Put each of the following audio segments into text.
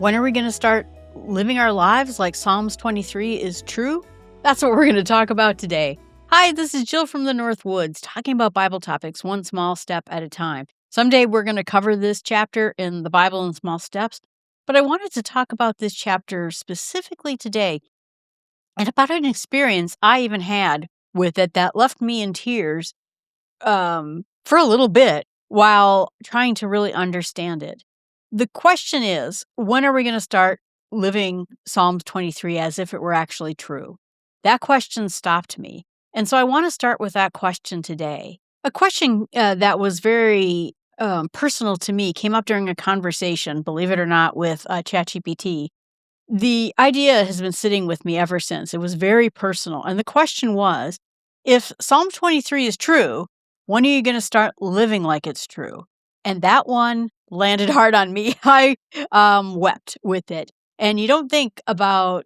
When are we going to start living our lives like Psalms 23 is true? That's what we're going to talk about today. Hi, this is Jill from the North Woods, talking about Bible topics one small step at a time. Someday we're going to cover this chapter in the Bible in small steps, but I wanted to talk about this chapter specifically today and about an experience I even had with it that left me in tears for a little bit while trying to really understand it. The question is, when are we going to start living Psalms 23 as if it were actually true? That question stopped me. And so I want to start with that question today. A question that was very personal to me came up during a conversation, believe it or not, with ChatGPT. The idea has been sitting with me ever since. It was very personal. And the question was, if Psalm 23 is true, when are you going to start living like it's true? And that one landed hard on me. I wept with it. And you don't think about,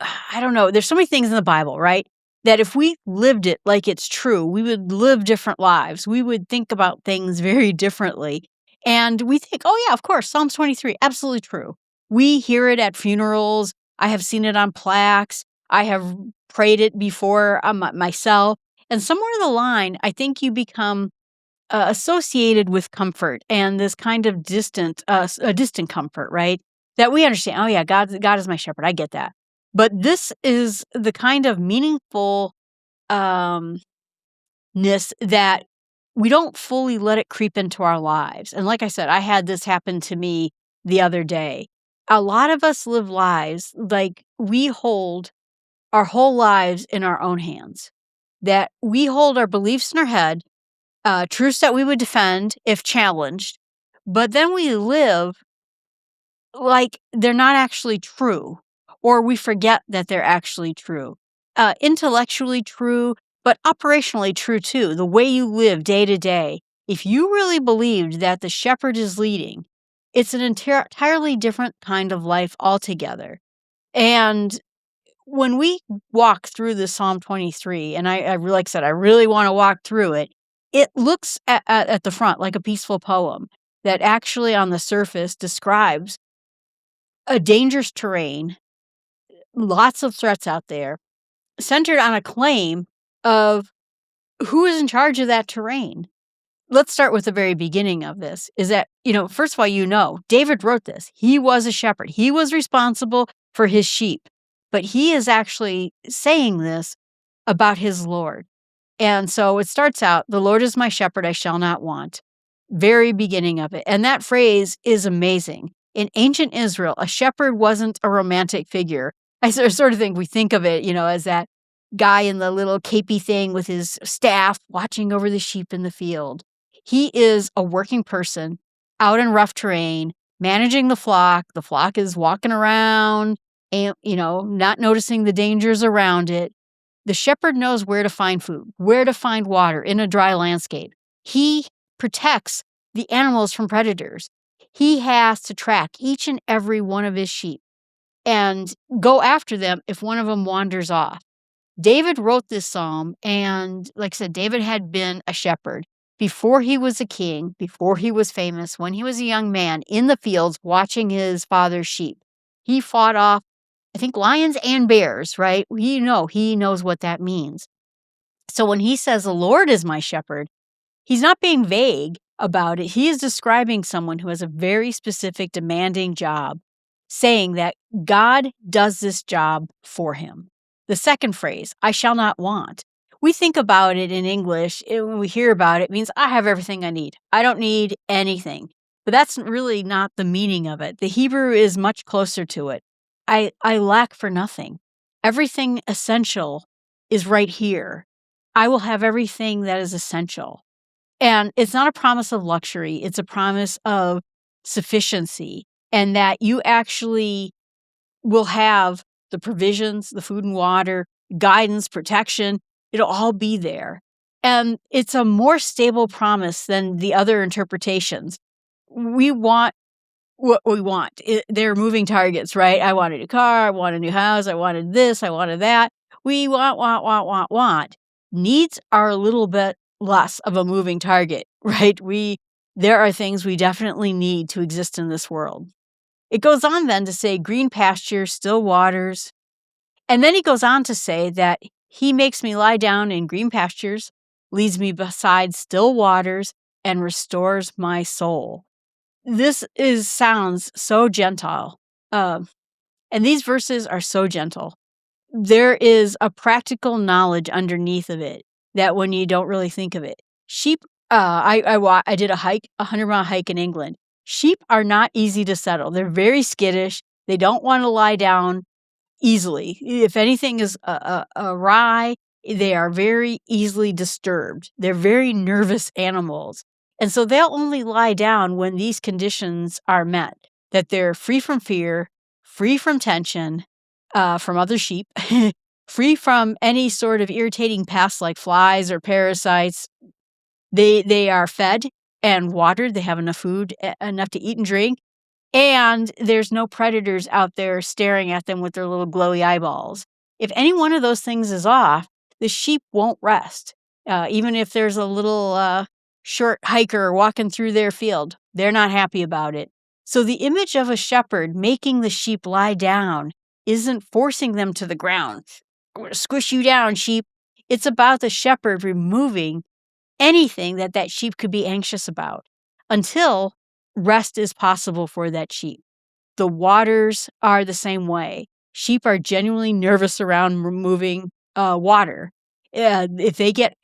I don't know, there's so many things in the Bible, right? That if we lived it like it's true, we would live different lives. We would think about things very differently. And we think, oh, yeah, of course, Psalms 23, absolutely true. We hear it at funerals. I have seen it on plaques. I have prayed it before myself. And somewhere in the line, I think you become associated with comfort and this kind of distant comfort, right? That we understand, oh, yeah, God is my shepherd. I get that. But this is the kind of meaningfulness that we don't fully let it creep into our lives. And like I said, I had this happen to me the other day. A lot of us live lives like we hold our whole lives in our own hands, that we hold our beliefs in our head, truths that we would defend if challenged, but then we live like they're not actually true, or we forget that they're actually true. Intellectually true, but operationally true too. The way you live day to day. If you really believed that the shepherd is leading, it's an entirely different kind of life altogether. And when we walk through the Psalm 23, and I like I said, I really want to walk through it, it looks at the front like a peaceful poem that actually on the surface describes a dangerous terrain, lots of threats out there, centered on a claim of who is in charge of that terrain. Let's start with the very beginning of this, is that, first of all, David wrote this. He was a shepherd. He was responsible for his sheep, but he is actually saying this about his Lord. And so it starts out, the Lord is my shepherd, I shall not want. Very beginning of it. And that phrase is amazing. In ancient Israel, a shepherd wasn't a romantic figure. I sort of think we think of it, as that guy in the little capey thing with his staff watching over the sheep in the field. He is a working person out in rough terrain, managing the flock. The flock is walking around and, not noticing the dangers around it. The shepherd knows where to find food, where to find water in a dry landscape. He protects the animals from predators. He has to track each and every one of his sheep and go after them if one of them wanders off. David wrote this psalm, and like I said, David had been a shepherd before he was a king, before he was famous, when he was a young man in the fields watching his father's sheep. He fought off, I think, lions and bears, right? He knows what that means. So when he says, the Lord is my shepherd, he's not being vague about it. He is describing someone who has a very specific, demanding job, saying that God does this job for him. The second phrase, I shall not want. We think about it in English, when we hear about it, it means I have everything I need. I don't need anything. But that's really not the meaning of it. The Hebrew is much closer to it. I lack for nothing. Everything essential is right here. I will have everything that is essential. And it's not a promise of luxury. It's a promise of sufficiency, and that you actually will have the provisions, the food and water, guidance, protection. It'll all be there. And it's a more stable promise than the other interpretations. We want what we want. They're moving targets, right? I want a new car. I want a new house. I wanted this. I wanted that. We want. Needs are a little bit less of a moving target, right? There are things we definitely need to exist in this world. It goes on then to say green pastures, still waters. And then he goes on to say that he makes me lie down in green pastures, leads me beside still waters, and restores my soul. This sounds so gentle. And these verses are so gentle. There is a practical knowledge underneath of it that when you don't really think of it. Sheep, I did a 100-mile hike in England. Sheep are not easy to settle. They're very skittish. They don't want to lie down easily. If anything is awry, they are very easily disturbed. They're very nervous animals. And so they'll only lie down when these conditions are met, that they're free from fear, free from tension, from other sheep, free from any sort of irritating pests like flies or parasites. They are fed and watered. They have enough food, enough to eat and drink. And there's no predators out there staring at them with their little glowy eyeballs. If any one of those things is off, the sheep won't rest. Even if there's a little short hiker walking through their field, they're not happy about it. So the image of a shepherd making the sheep lie down isn't forcing them to the ground. I'm going to squish you down, sheep. It's about the shepherd removing anything that sheep could be anxious about until rest is possible for that sheep. The waters are the same way. Sheep are genuinely nervous around removing water. If they get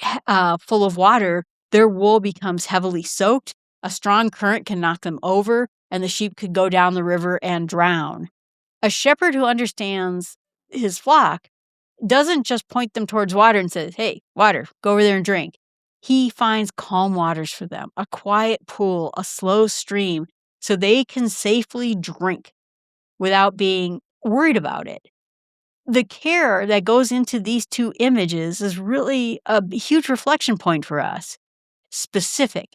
full of water, their wool becomes heavily soaked. A strong current can knock them over, and the sheep could go down the river and drown. A shepherd who understands his flock doesn't just point them towards water and says, hey, water, go over there and drink. He finds calm waters for them, a quiet pool, a slow stream, so they can safely drink without being worried about it. The care that goes into these two images is really a huge reflection point for us. Specific,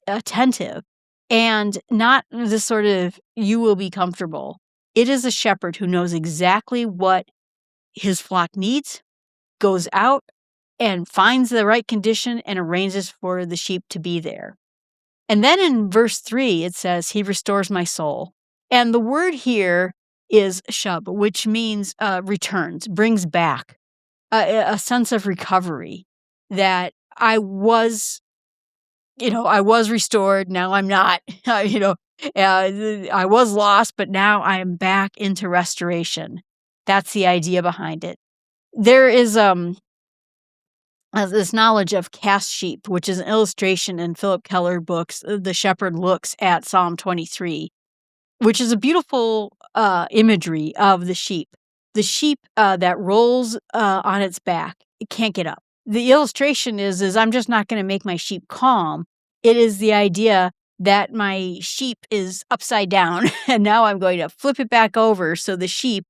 attentive, and not the sort of, you will be comfortable. It is a shepherd who knows exactly what his flock needs, goes out and finds the right condition and arranges for the sheep to be there. And then in verse 3, it says, he restores my soul. And the word here is shub, which means returns, brings back a sense of recovery, that I was restored. Now I'm not, I was lost, but now I am back into restoration. That's the idea behind it. There is this knowledge of cast sheep, which is an illustration in Philip Keller books. The shepherd looks at Psalm 23, which is a beautiful imagery of the sheep. The sheep that rolls on its back, it can't get up. The illustration is I'm just not going to make my sheep calm. It is the idea that my sheep is upside down, and now I'm going to flip it back over so the sheep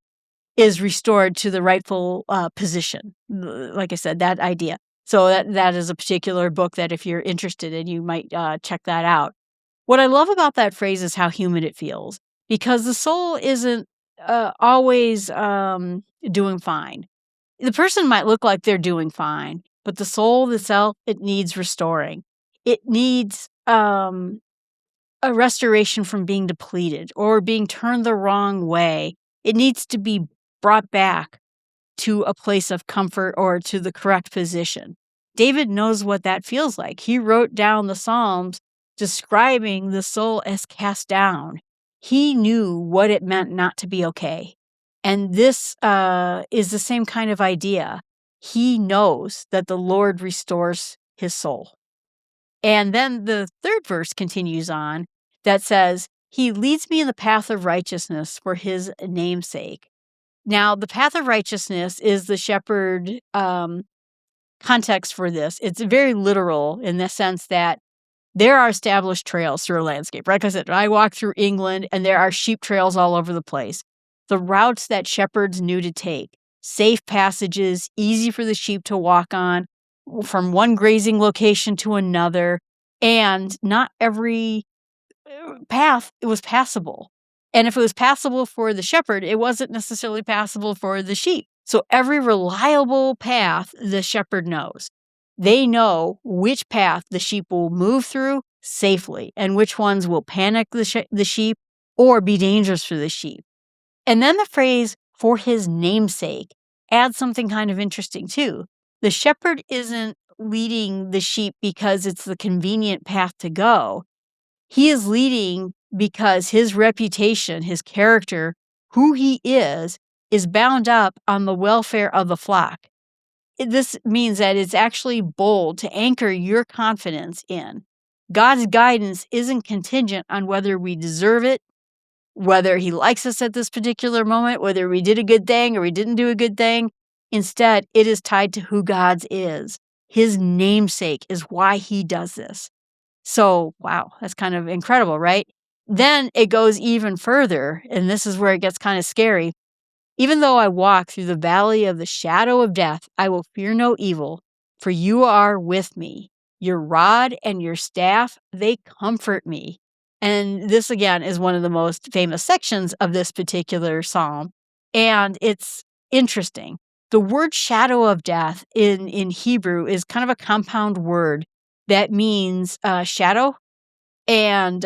is restored to the rightful position. Like I said, that idea. So that is a particular book that if you're interested in, you might check that out. What I love about that phrase is how human it feels, because the soul isn't always doing fine. The person might look like they're doing fine, but the soul itself, it needs restoring. It needs a restoration from being depleted or being turned the wrong way. It needs to be brought back to a place of comfort or to the correct position. David knows what that feels like. He wrote down the Psalms describing the soul as cast down. He knew what it meant not to be okay. And this is the same kind of idea. He knows that the Lord restores his soul. And then the third verse continues on that says, he leads me in the path of righteousness for his name's sake. Now, the path of righteousness is the shepherd context for this. It's very literal in the sense that there are established trails through a landscape. Like I said, I walk through England and there are sheep trails all over the place. The routes that shepherds knew to take, safe passages, easy for the sheep to walk on, from one grazing location to another, and not every path was passable. And if it was passable for the shepherd, it wasn't necessarily passable for the sheep. So every reliable path the shepherd knows. They know which path the sheep will move through safely and which ones will panic the sheep or be dangerous for the sheep. And then the phrase "for his namesake" adds something kind of interesting too. The shepherd isn't leading the sheep because it's the convenient path to go. He is leading because his reputation, his character, who he is bound up on the welfare of the flock. This means that it's actually bold to anchor your confidence in. God's guidance isn't contingent on whether we deserve it, whether he likes us at this particular moment, whether we did a good thing or we didn't do a good thing. Instead, it is tied to who God's is. His namesake is why he does this. So, wow, that's kind of incredible, right? Then it goes even further, and this is where it gets kind of scary. Even though I walk through the valley of the shadow of death, I will fear no evil, for you are with me. Your rod and your staff, they comfort me. And this, again, is one of the most famous sections of this particular psalm. And it's interesting. The word shadow of death in Hebrew is kind of a compound word that means shadow, and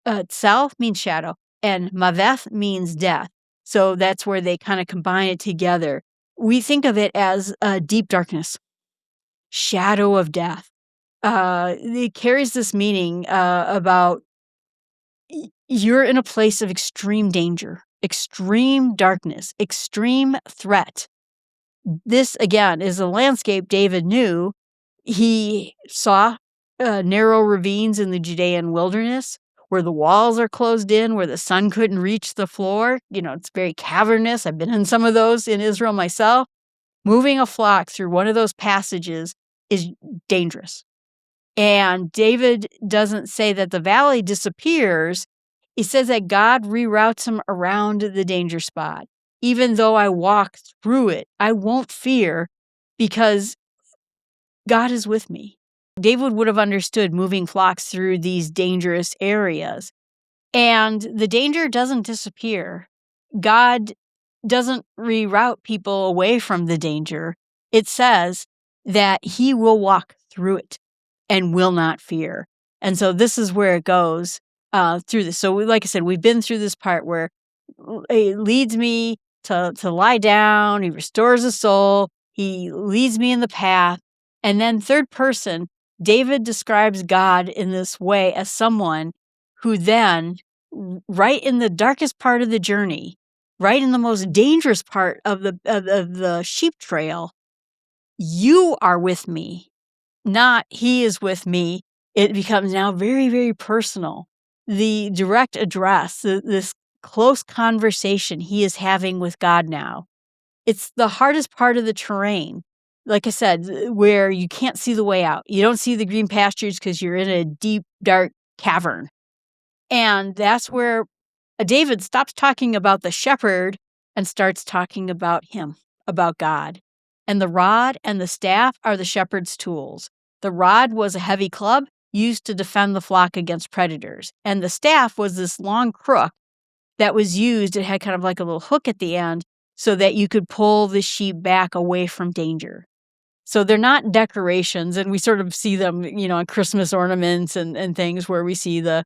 tsal means shadow, and maveth means death. So that's where they kind of combine it together. We think of it as deep darkness, shadow of death. It carries this meaning about you're in a place of extreme danger, extreme darkness, extreme threat. This, again, is a landscape David knew. He saw narrow ravines in the Judean wilderness where the walls are closed in, where the sun couldn't reach the floor. It's very cavernous. I've been in some of those in Israel myself. Moving a flock through one of those passages is dangerous. And David doesn't say that the valley disappears. He says that God reroutes him around the danger spot. Even though I walk through it, I won't fear because God is with me. David would have understood moving flocks through these dangerous areas. And the danger doesn't disappear. God doesn't reroute people away from the danger. It says that he will walk through it and will not fear. And so this is where it goes through this. So like I said, we've been through this part where it leads me to lie down. He restores the soul. He leads me in the path. And then third person, David describes God in this way as someone who then, right in the darkest part of the journey, right in the most dangerous part of the sheep trail, you are with me, not he is with me. It becomes now very, very personal. The direct address, this close conversation he is having with God now. It's the hardest part of the terrain. Like I said, where you can't see the way out. You don't see the green pastures because you're in a deep, dark cavern. And that's where David stops talking about the shepherd and starts talking about him, about God. And the rod and the staff are the shepherd's tools. The rod was a heavy club used to defend the flock against predators. And the staff was this long crook that was used. It had kind of like a little hook at the end so that you could pull the sheep back away from danger. So they're not decorations, and we sort of see them, on Christmas ornaments and things where we see the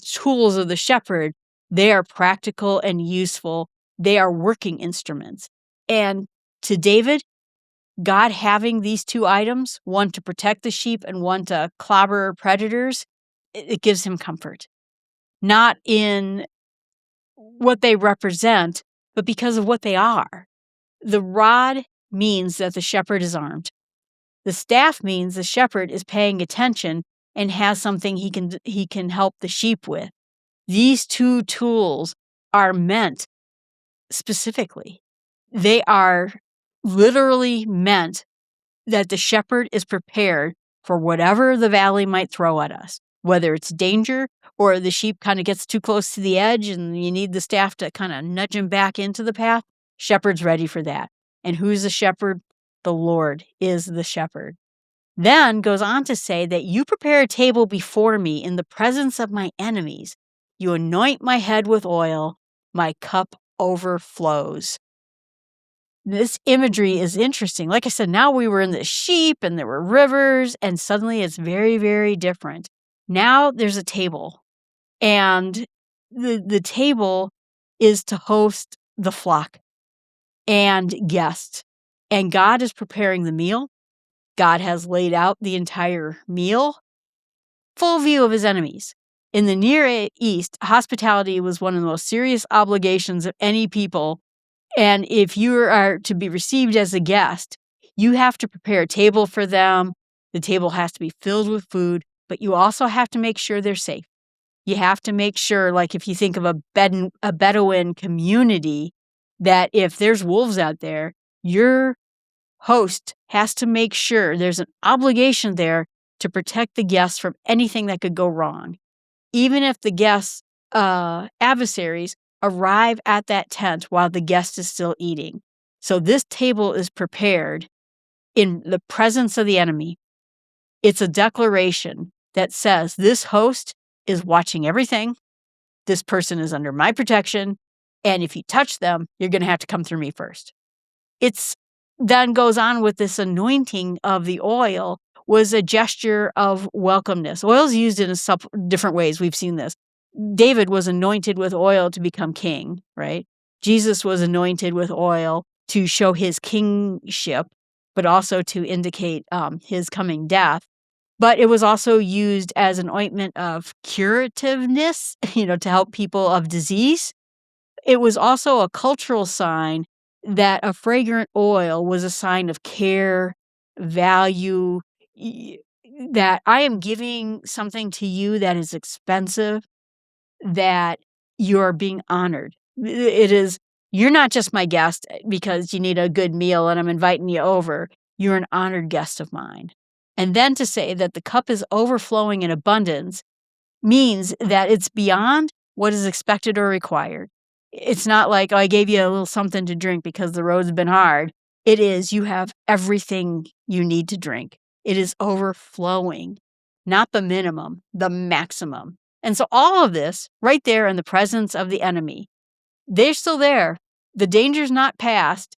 tools of the shepherd. They are practical and useful. They are working instruments. And to David, God having these two items, one to protect the sheep and one to clobber predators, it gives him comfort. Not in what they represent, but because of what they are. The rod means that the shepherd is armed. The staff means the shepherd is paying attention and has something he can help the sheep with. These two tools are meant specifically. They are literally meant that the shepherd is prepared for whatever the valley might throw at us, whether it's danger or the sheep kind of gets too close to the edge and you need the staff to kind of nudge him back into the path. Shepherd's ready for that. And who's the shepherd? The Lord is the shepherd. Then goes on to say that you prepare a table before me in the presence of my enemies. You anoint my head with oil. My cup overflows. This imagery is interesting. Like I said, now we were in the sheep and there were rivers, and suddenly it's very, very different. Now there's a table. And the table is to host the flock and guests. And God is preparing the meal. God has laid out the entire meal, full view of his enemies. In the Near East, hospitality was one of the most serious obligations of any people. And if you are to be received as a guest, you have to prepare a table for them. The table has to be filled with food, but you also have to make sure they're safe. You have to make sure, like if you think of a Bedouin community, that if there's wolves out there, your host has to make sure there's an obligation there to protect the guests from anything that could go wrong. Even if the guests' adversaries arrive at that tent while the guest is still eating. So this table is prepared in the presence of the enemy. It's a declaration that says this host is watching everything. This person is under my protection. And if you touch them, you're going to have to come through me first. It's then goes on with this anointing of the oil was a gesture of welcomeness. Oil is used in different ways. We've seen this. David was anointed with oil to become king, right? Jesus was anointed with oil to show his kingship, but also to indicate his coming death. But it was also used as an ointment of curativeness, to help people of disease. It was also a cultural sign that a fragrant oil was a sign of care, value, that I am giving something to you that is expensive, that you're being honored. It is, you're not just my guest because you need a good meal and I'm inviting you over. You're an honored guest of mine. And then to say that the cup is overflowing in abundance means that it's beyond what is expected or required. It's not like, oh, I gave you a little something to drink because the road's been hard. It is, you have everything you need to drink. It is overflowing, not the minimum, the maximum. And so all of this right there in the presence of the enemy, they're still there. The danger's not past.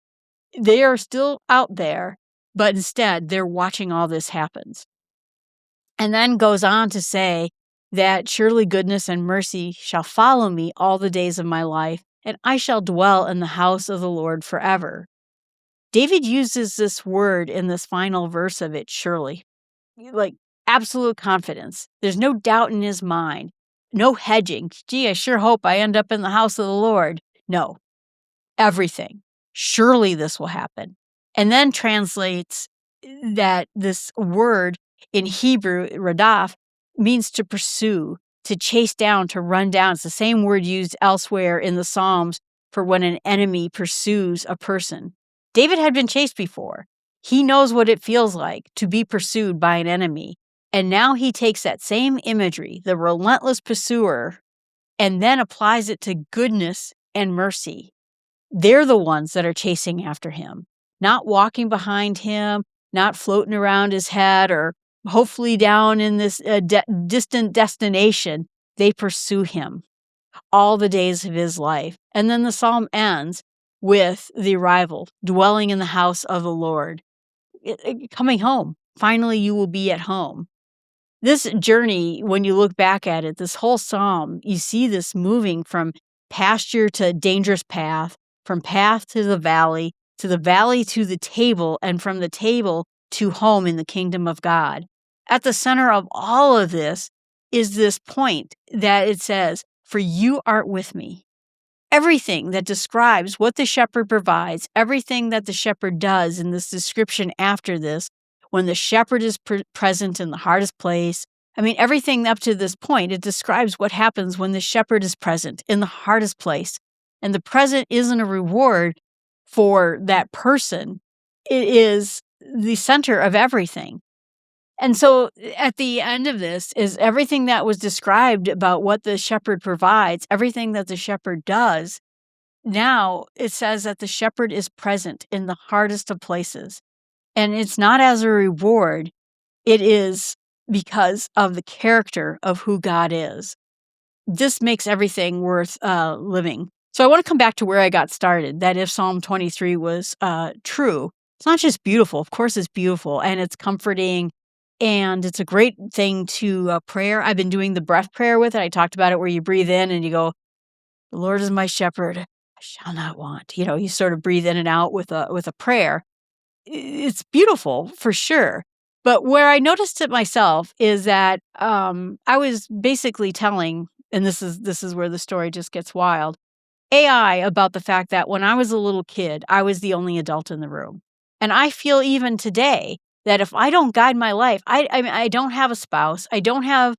They are still out there, but instead they're watching all this happens. And then goes on to say that surely goodness and mercy shall follow me all the days of my life, and I shall dwell in the house of the Lord forever. David uses this word in this final verse of it, surely, like absolute confidence. There's no doubt in his mind, no hedging. Gee, I sure hope I end up in the house of the Lord. No, everything. Surely this will happen. And then translates that this word in Hebrew, radaf, means to pursue, to chase down, to run down. It's the same word used elsewhere in the Psalms for when an enemy pursues a person. David had been chased before. He knows what it feels like to be pursued by an enemy. And now he takes that same imagery, the relentless pursuer, and then applies it to goodness and mercy. They're the ones that are chasing after him, not walking behind him, not floating around his head or hopefully down in this distant destination. They pursue him all the days of his life. And then the psalm ends with the arrival, dwelling in the house of the Lord, coming home. Finally, you will be at home. This journey, when you look back at it, this whole psalm, you see this moving from pasture to dangerous path, from path to the valley to the table, and from the table to home in the kingdom of God. At the center of all of this is this point that it says, "For you art with me." Everything that describes what the shepherd provides, everything that the shepherd does in this description after this, when the shepherd is present in the hardest place. I mean, everything up to this point, it describes what happens when the shepherd is present in the hardest place. And the present isn't a reward for that person. It is the center of everything. And so at the end of this is everything that was described about what the shepherd provides, everything that the shepherd does. Now it says that the shepherd is present in the hardest of places. And it's not as a reward. It is because of the character of who God is. This makes everything worth living. So I want to come back to where I got started, that if Psalm 23 was true, it's not just beautiful. Of course it's beautiful, and it's comforting, and it's a great thing to prayer. I've been doing the breath prayer with it. I talked about it where you breathe in and you go, The Lord is my shepherd, I shall not want. You sort of breathe in and out with a prayer. It's beautiful for sure. But where I noticed it myself is that I was basically telling, and this is where the story just gets wild, AI about the fact that when I was a little kid, I was the only adult in the room. And I feel even today that if I don't guide my life, I mean, I don't have a spouse, I don't have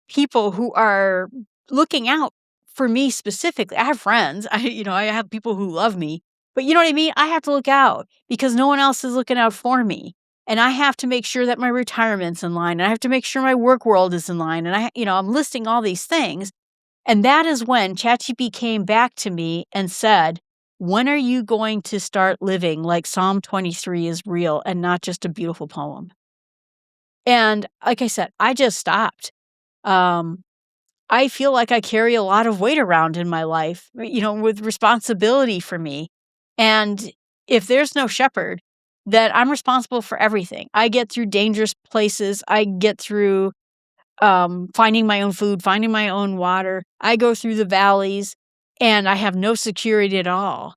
people who are looking out for me specifically. I have friends, I have people who love me, but you know what I mean? I have to look out because no one else is looking out for me. And I have to make sure that my retirement's in line, and I have to make sure my work world is in line. And I'm listing all these things. And that is when ChatGPT came back to me and said, when are you going to start living like Psalm 23 is real and not just a beautiful poem? And like I said, I just stopped. Um, I feel like I carry a lot of weight around in my life, with responsibility for me. And if there's no shepherd, then I'm responsible for everything. I get through dangerous places. I get through finding my own food, finding my own water. I go through the valleys and I have no security at all.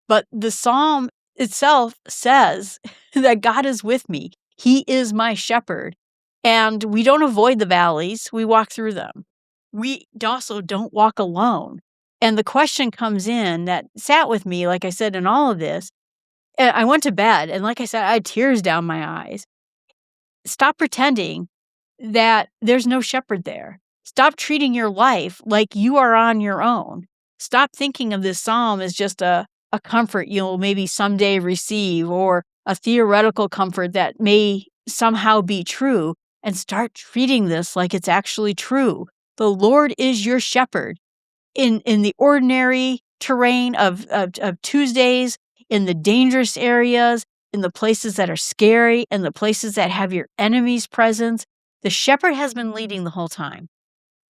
But the psalm itself says that God is with me. He is my shepherd. And we don't avoid the valleys, we walk through them. We also don't walk alone. And the question comes in that sat with me, like I said, in all of this. And I went to bed, and like I said, I had tears down my eyes. Stop pretending that there's no shepherd there. Stop treating your life like you are on your own. Stop thinking of this psalm as just a comfort you'll maybe someday receive, or a theoretical comfort that may somehow be true, and start treating this like it's actually true. The Lord is your shepherd in the ordinary terrain of Tuesdays, in the dangerous areas, in the places that are scary, in the places that have your enemy's presence. The shepherd has been leading the whole time,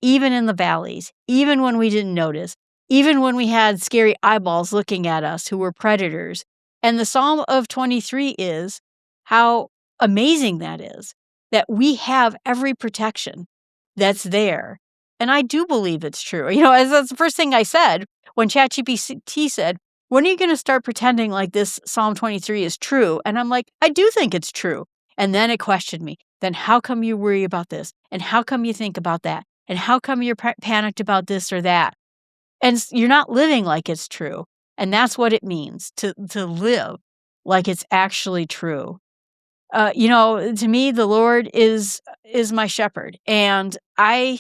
even in the valleys, even when we didn't notice, even when we had scary eyeballs looking at us who were predators. And the Psalm of 23 is how amazing that is, that we have every protection that's there. And I do believe it's true. As that's the first thing I said when ChatGPT said, when are you going to start pretending like this Psalm 23 is true? And I'm like, I do think it's true. And then it questioned me. Then how come you worry about this? And how come you think about that? And how come you're panicked about this or that? And you're not living like it's true. And that's what it means to live like it's actually true. To me, the Lord is my shepherd. And I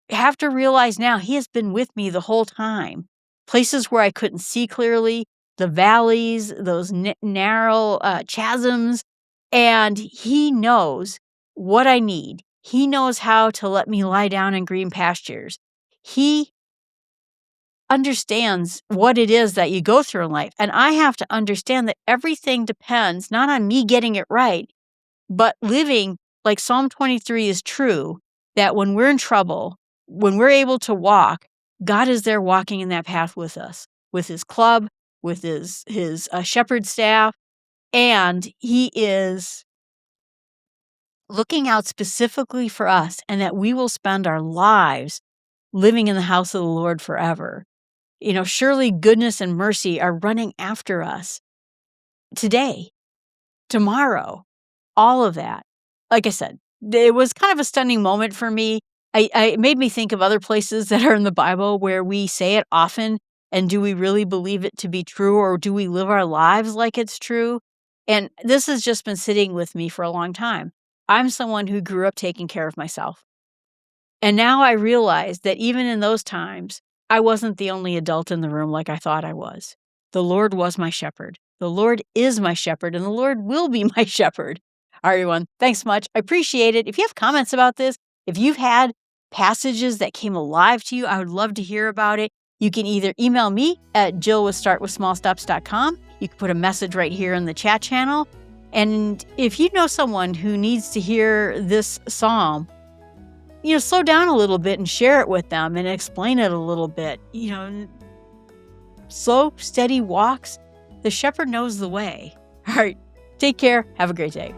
have to realize now he has been with me the whole time. Places where I couldn't see clearly, the valleys, those narrow chasms. And he knows what I need. He knows how to let me lie down in green pastures. He understands what it is that you go through in life. And I have to understand that everything depends not on me getting it right, but living like Psalm 23 is true, that when we're in trouble, when we're able to walk, God is there walking in that path with us, with his club, with his shepherd staff, and he is looking out specifically for us, and that we will spend our lives living in the house of the Lord forever. Surely goodness and mercy are running after us today, tomorrow, all of that. Like I said, it was kind of a stunning moment for me. It made me think of other places that are in the Bible where we say it often, and do we really believe it to be true, or do we live our lives like it's true? And this has just been sitting with me for a long time. I'm someone who grew up taking care of myself. And now I realize that even in those times, I wasn't the only adult in the room like I thought I was. The Lord was my shepherd. The Lord is my shepherd, and the Lord will be my shepherd. All right, everyone, thanks much. I appreciate it. If you have comments about this, if you've had passages that came alive to you, I would love to hear about it. You can either email me at jill@startwithsmallsteps.com. You can put a message right here in the chat channel. And if you know someone who needs to hear this psalm, slow down a little bit and share it with them and explain it a little bit. Slow, steady walks. The shepherd knows the way. All right, take care. Have a great day.